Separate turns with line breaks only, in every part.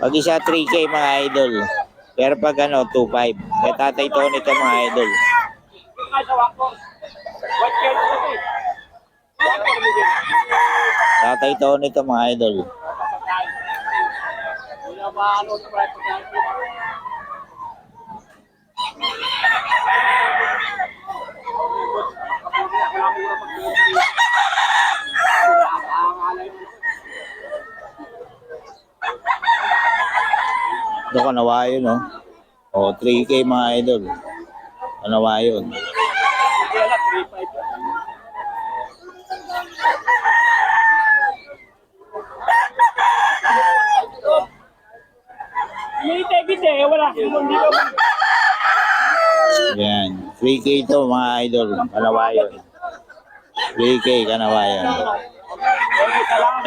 Pag isa 3K mga idol. Pero pag ano, 2.5. Kaya Tatay Tony ito mga idol. Tatay Tony ito mga idol. Ito kanawayo no. O 3K mga idol. Kanawayo. Yan. 3K ito mga idol. Kanawayo. 3K kanawayo.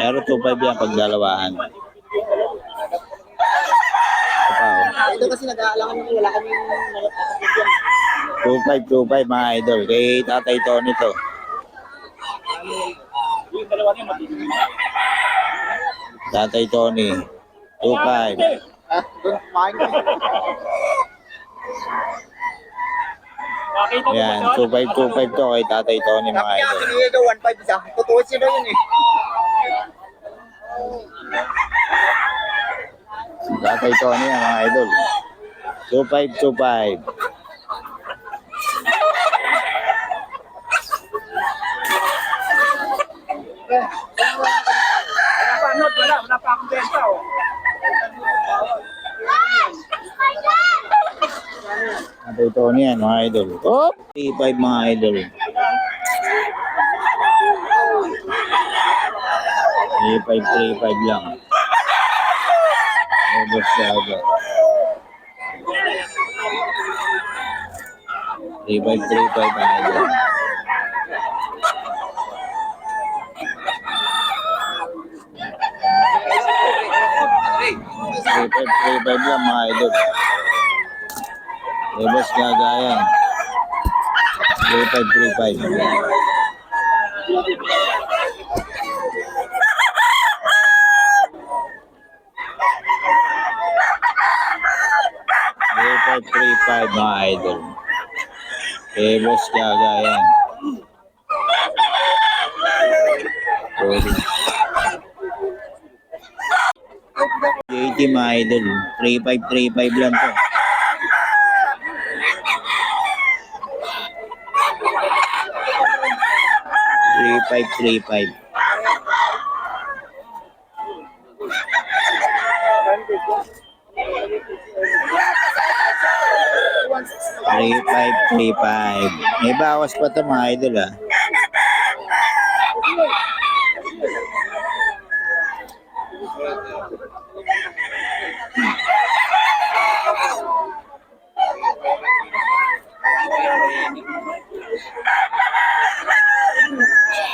Pero 2.5 yan pagdalawahan.
Ito kasi nag-aalangan mo, wala kaming
2.5 mga idol. Kay Tatay Tony to. Tatay Tony. 2.5.
doon kumain ka.
Yan. 2.5 to kay Tatay Tony mga
Sabi niya,
idol.
sinigay daw 1.5 isa. Totoo siya daw yun eh.
Tatay Tony yan mga idol. 2.5.
Wala pa akong benta oh.
Tatay Tony yan mga idol. Oh! 3.5 mga idol. 3.5 lang. Ubus siya agad. 3.5 mga idol. 3.5 lang mga idol. Ubus gagayan. 3.5. 3.5 mga idol. Ubus gagayan. Sorry. 80 mga idol. 3.5 lang to. 3.5. 3.5. May bawas pa to mga idol ah.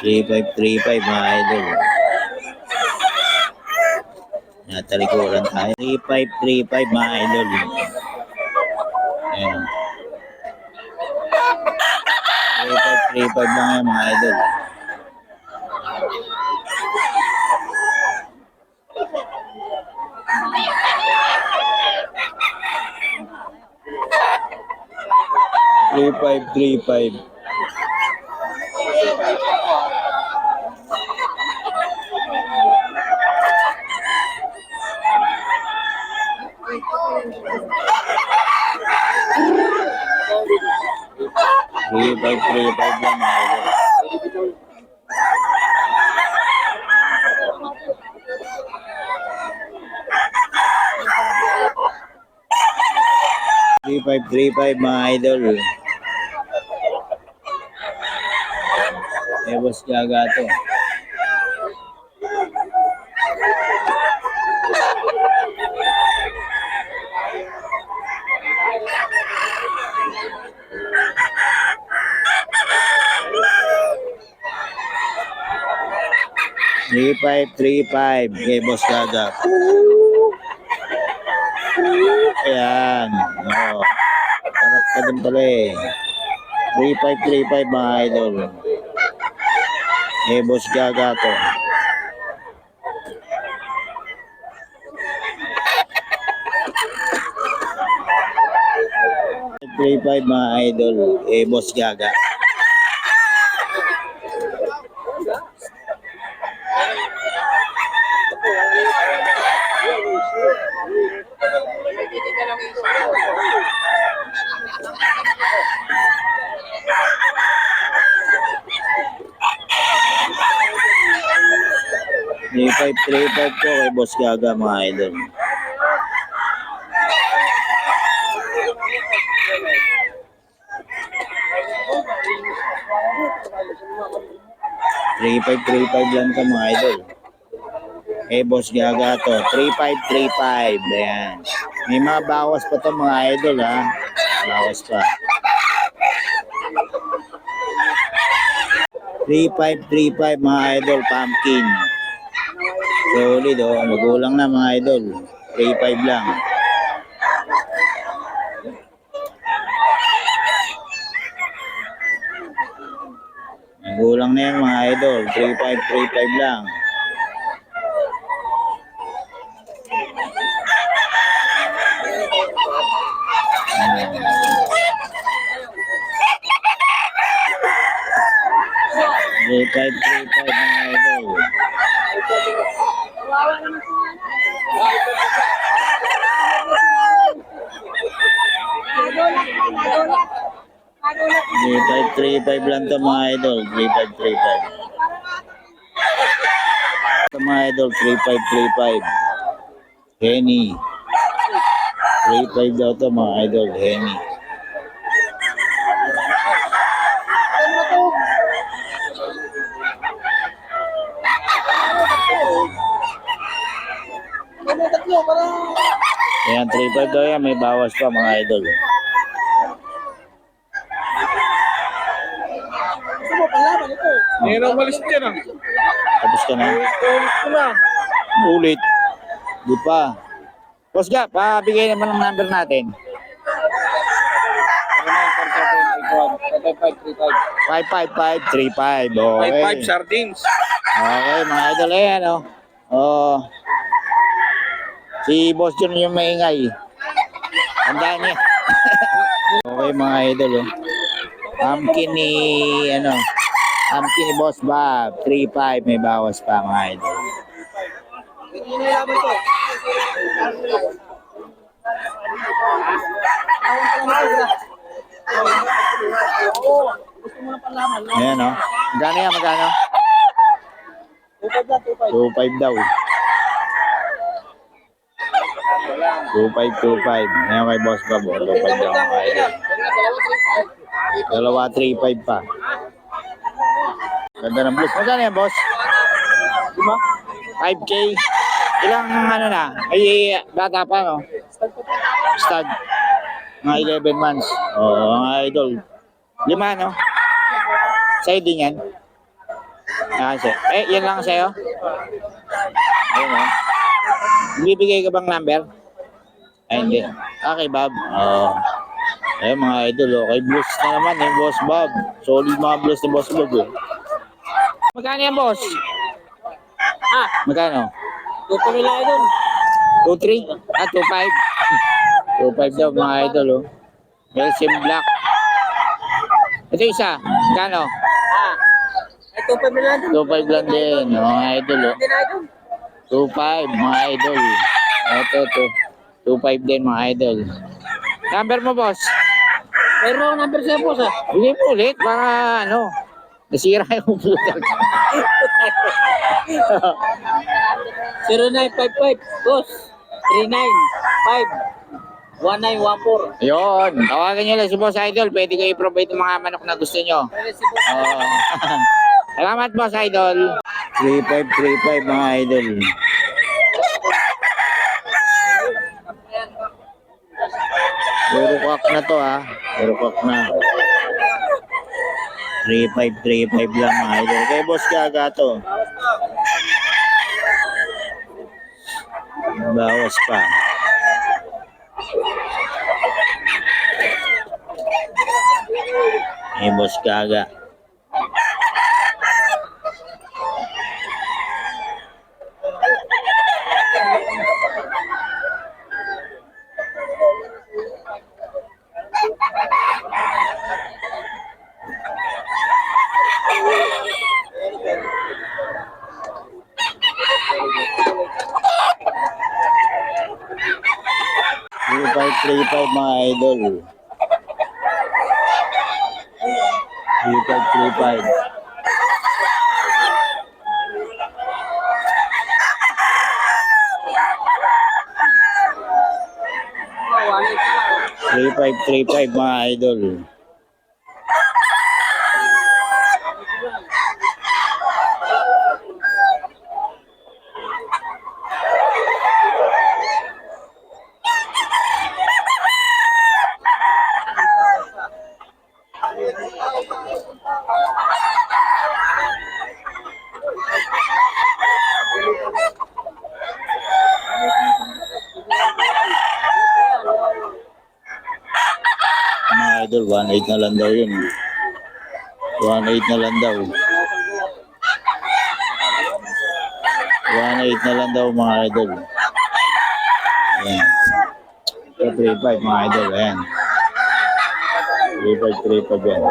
Three five mga idol. Natalikuran tayo. 3.5 mga idol. Ayan. 3.5 lang yan mga idol. Three five. 3.5 lang mga idol. 3.5 mga idol. Boss Gaga to. Three five kay Boss Gaga. Ayan. Oo. Harap ka din pala eh. 3.5 mga idol. Eh, Boss Gaga to. 3.5 mga idol. Boss Gaga. Three five ko kay Boss Gaga mga idol. Three five lang to mga idol. Boss Gaga to. 3.5. Ayan. May mga bawas pa to mga idol ha. Bawas pa. 3.5 mga idol. Pumpkin. Solid oh. Magulang na mga idol. 3.5 lang. Magulang na yan mga idol. 3.5 lang. Three five mga idol. Three five lang to mga idol. 3.5. Ito mga idol, 3.5. Henny. 3.5 daw to mga idol, Henny. Ayan, 3.5 daw yan. May bawas pa mga idol.
Ngayon ang umalis dyan ah.
Tapos ka na.
Ito na.
Ulit. Di pa. Boss Ga, pabigay naman ng number natin. 55535. Okay.
5 sardines.
Okay, mga idol. Ayan, oh. Oh. Si Boss John yung maingay. Tandaan niya. Okay, mga idol, oh. Pumpkin ni, pumpkin ni Boss Bob. 3.5. May bawas pa, mga idol. Ayan, oh. Magkano yan, magkano? 2.5 daw. 2.5. Ayan kay Boss Bob, oh. 2.5 daw, mga idol. Dalawa, 3.5 pa. Ganda ng blues. Magkano yan, boss? 5K. Ilang na? Ay, bata pa, no? Stud. Mga 11 months. Oo, mga idol. 5, no? Sa'yo din yan? Yan lang sa'yo? Ayun, no? Bibigay ka bang number? Ay, hindi. Okay, Bob. Oo. Ayun, mga idol, okay. Blues na naman, Boss Bob. Solid mga blues ni Boss Bob, eh. Magkano yan, boss? Magkano?
2 nila idol.
2.3? 2.5. 2.5 daw mga idol, oh. Belgium Black. Ito isa. Magkano?
Ay 2 nila idol.
2.5 lang din, mga idol, oh. 2.5 mga idol. Ito. 2.5 din mga idol. Number mo, boss?
Meron ako number sa'yo boss ah.
Bigay mo ulit para nasira yung computer.
0955 boss 395 1914.
Yun. Tawagan nyo lang si Boss Idol. Pwede kayo i-provide yung mga manok na gusto nyo. Oo. Salamat, Boss Idol. 3535 mga idol. Puro kwak na to, ha. Puro kwak na. 3535 lang mga idol. Kay Boss Gaga to. Bawas pa. Kay Boss Gaga. 3535 mga idol. 3535.
Wallet na lang.
3535 mga idol. Mga idol, 1.8 na lang daw yun. 1.8 na lang daw. 1.8 na lang daw mga idol. Ayan. 3.5 mga idol. Ayan. 3.5 yan.